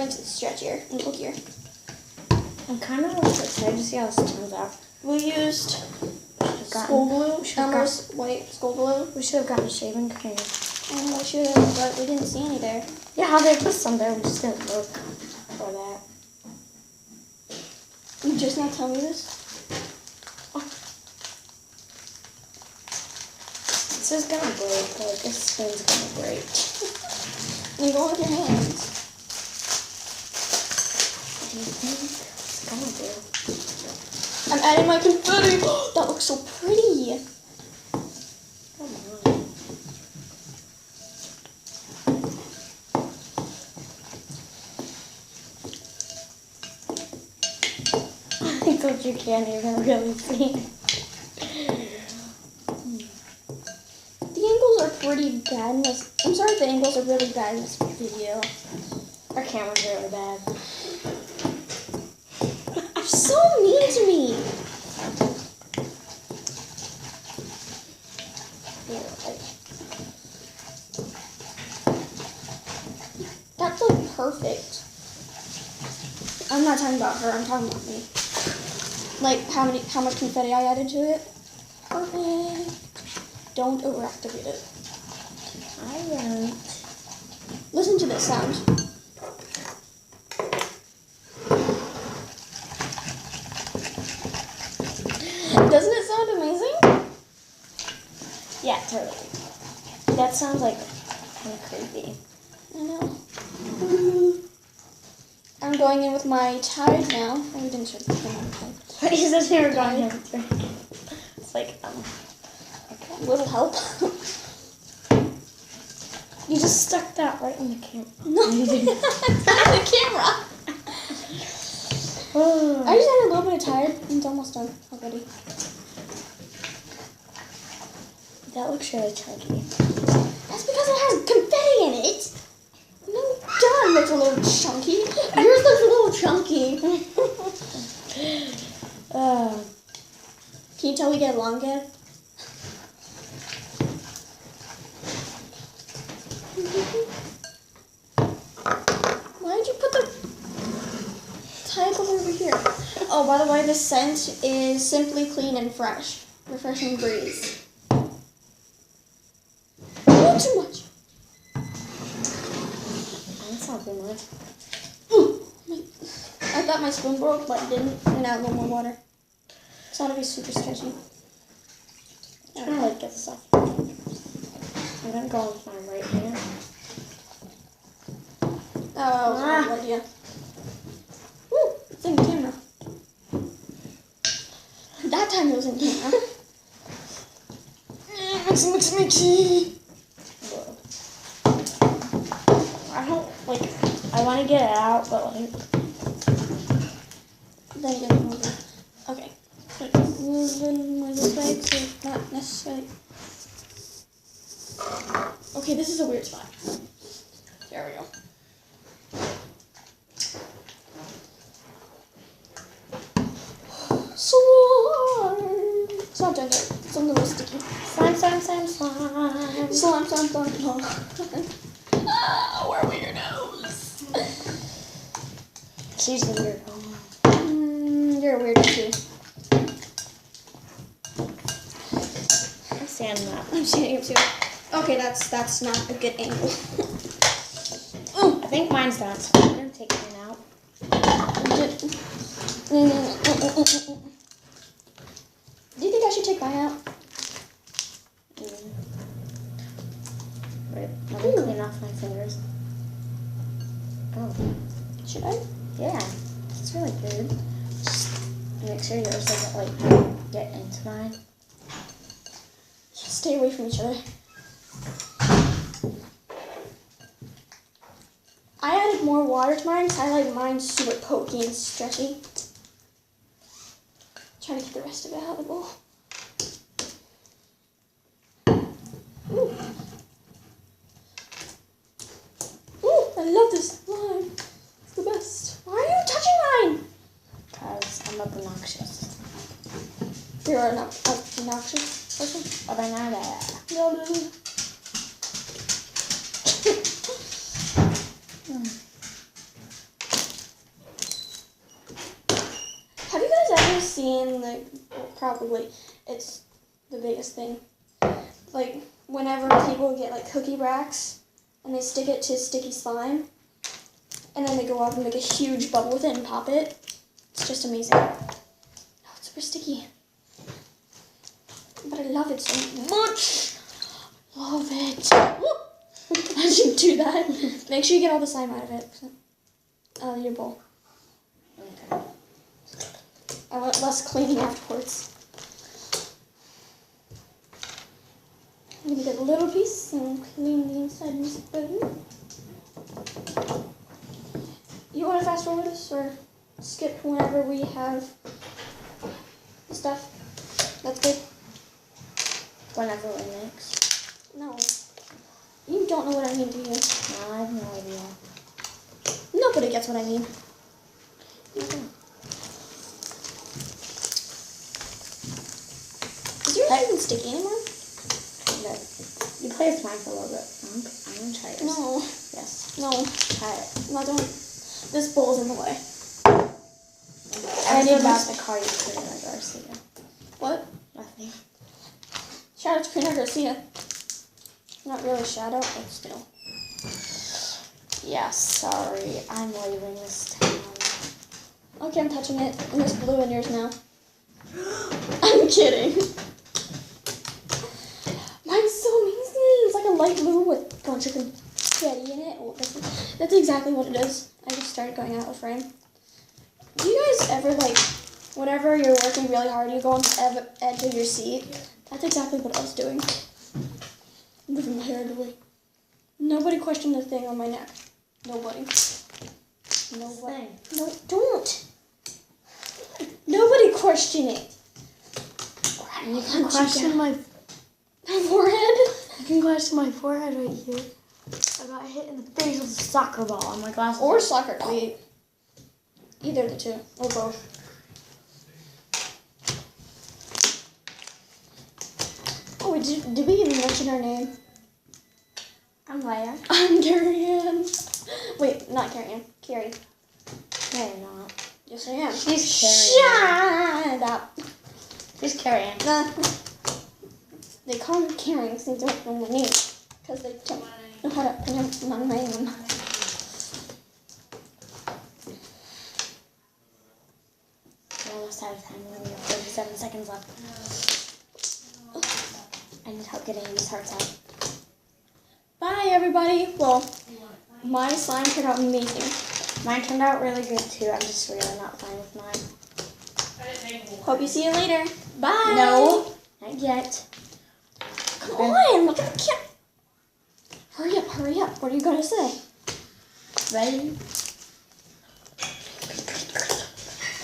makes it stretchier and bulkier. I'm kind of excited to see how this turns out. We used school glue, Elmer's white school glue. We should have gotten shaving cream. And we should have, but we didn't see any there. Yeah, they put some there. We just didn't look for that. You just now tell me this? This is gonna break. Like, this spoon's gonna break. You go with your hands. What do you think it's gonna do? I'm adding my confetti. That looks so pretty. Come on. I thought you can't even really see. The angles are pretty bad in this. I'm sorry if the angles are really bad in this video. Our camera's really bad. You're so mean to me. That's like perfect. I'm not talking about her, I'm talking about me. Like how much confetti I added to it. Perfect. Don't overactivate it. I won't. Listen to this sound. Doesn't it sound amazing? Yeah, totally. That sounds like kind of creepy. I know. I'm going in with my Tide now. Oh, we didn't show the Tide. But you said you were going in. It's like, Okay. Little help. You just stuck that right in the camera. No, it's not in the camera. I just added a little bit of Tide. It's almost done already. That looks really chunky. That's because it has confetti in it. No, John looks a little chunky. Yours looks a little chunky. Can you tell we get along again? Why did you put the Tide over here? Oh, by the way, the scent is Simply Clean and Fresh. Refreshing breeze. Not too much. That's not too much. I thought my spoon broke, but it didn't. And add a little more water. It's not to be super stretchy. I'm trying to like get this off. I'm gonna go with my right hand. Oh, that was a good idea. Woo! It's in camera. That time it was in camera. Mixy. I don't like. I want to get it out, but like. Then get it over. Okay. Move it this way, so it's not necessarily. Okay, this is a weird spot. There we go. Slime! It's not done yet. It's a little sticky. Slime. Slime. Ah, where were your nose? She's the weird one. You're a weirdo too. I'm standing up. I'm standing up too. Okay, that's not a good angle. I think mine's done, so I'm gonna take mine out. Do you think I should take mine out? Wait, let me clean off my fingers. Oh, Should I? yeah, it's really good. Just make sure yours doesn't like get into mine. Just stay away from each other. I added more water to mine because I like mine super pokey and stretchy. Trying to get the rest of it out of the bowl. Ooh. Ooh, I love this slime. It's the best. Why are you touching mine? Because I'm obnoxious. You're an obnoxious person? No. guys seen probably it's the biggest thing. Like whenever people get like cookie racks and they stick it to sticky slime and then they go up and make a huge bubble with it and pop it. It's just amazing. Oh, it's super sticky. But I love it so much. Love it. How did you do that? Make sure you get all the slime out of it. Your bowl. Okay. I want less cleaning afterwards. I'm gonna get a little piece and clean the inside of this spoon. You want to fast forward this or skip whenever we have the stuff? That's good. Whenever we mix. No. You don't know what I mean, do you? No, I have no idea. Nobody gets what I mean. Is yours even sticky anymore? No. You play with mine for a little bit. I'm gonna try yours. No. Yes. No. Try it. No, don't. This bowl's in the way. I need about the car you put in my Garcia. What? Nothing. Shout out to Karina Garcia. Not really a shout out, but still. Yeah, sorry. I'm leaving this town. Okay, I'm touching it. And there's blue in yours now. I'm kidding. Mine's so amazing. It's like a light blue with a bunch of confetti in it. Oh, that's exactly what it is. I just started going out of frame. Do you guys ever, like, whenever you're working really hard, you go on the edge of your seat? That's exactly what I was doing. Moving my hair out of the way. Nobody questioned the thing on my neck. Nobody. Nobody. No, don't. Nobody question it. You can question my forehead. You can question my forehead right here. I got hit in the face with a soccer ball on my glasses. Or soccer cleat. Either the two. Or both. Oh, did we even mention our name? I'm Leia. I'm Carrie-Ann. Wait, not Carrie-Ann. Carrie. No, you're not. Yes, I am. She's Carrie-Ann. Shut up. She's Carrie-Ann. They call me Karen because they don't know my name. Because they don't know how to pronounce my name. We're almost out of time. We only have 37 seconds left. I need help getting these hearts out. Bye, everybody. Well, my slime turned out amazing. Mine turned out really good, too. I'm just really not fine with mine. Hope you see you later. Bye. No, not yet. Come on. Look at the camera. Hurry up, hurry up. What are you going to say? Ready?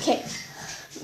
Okay.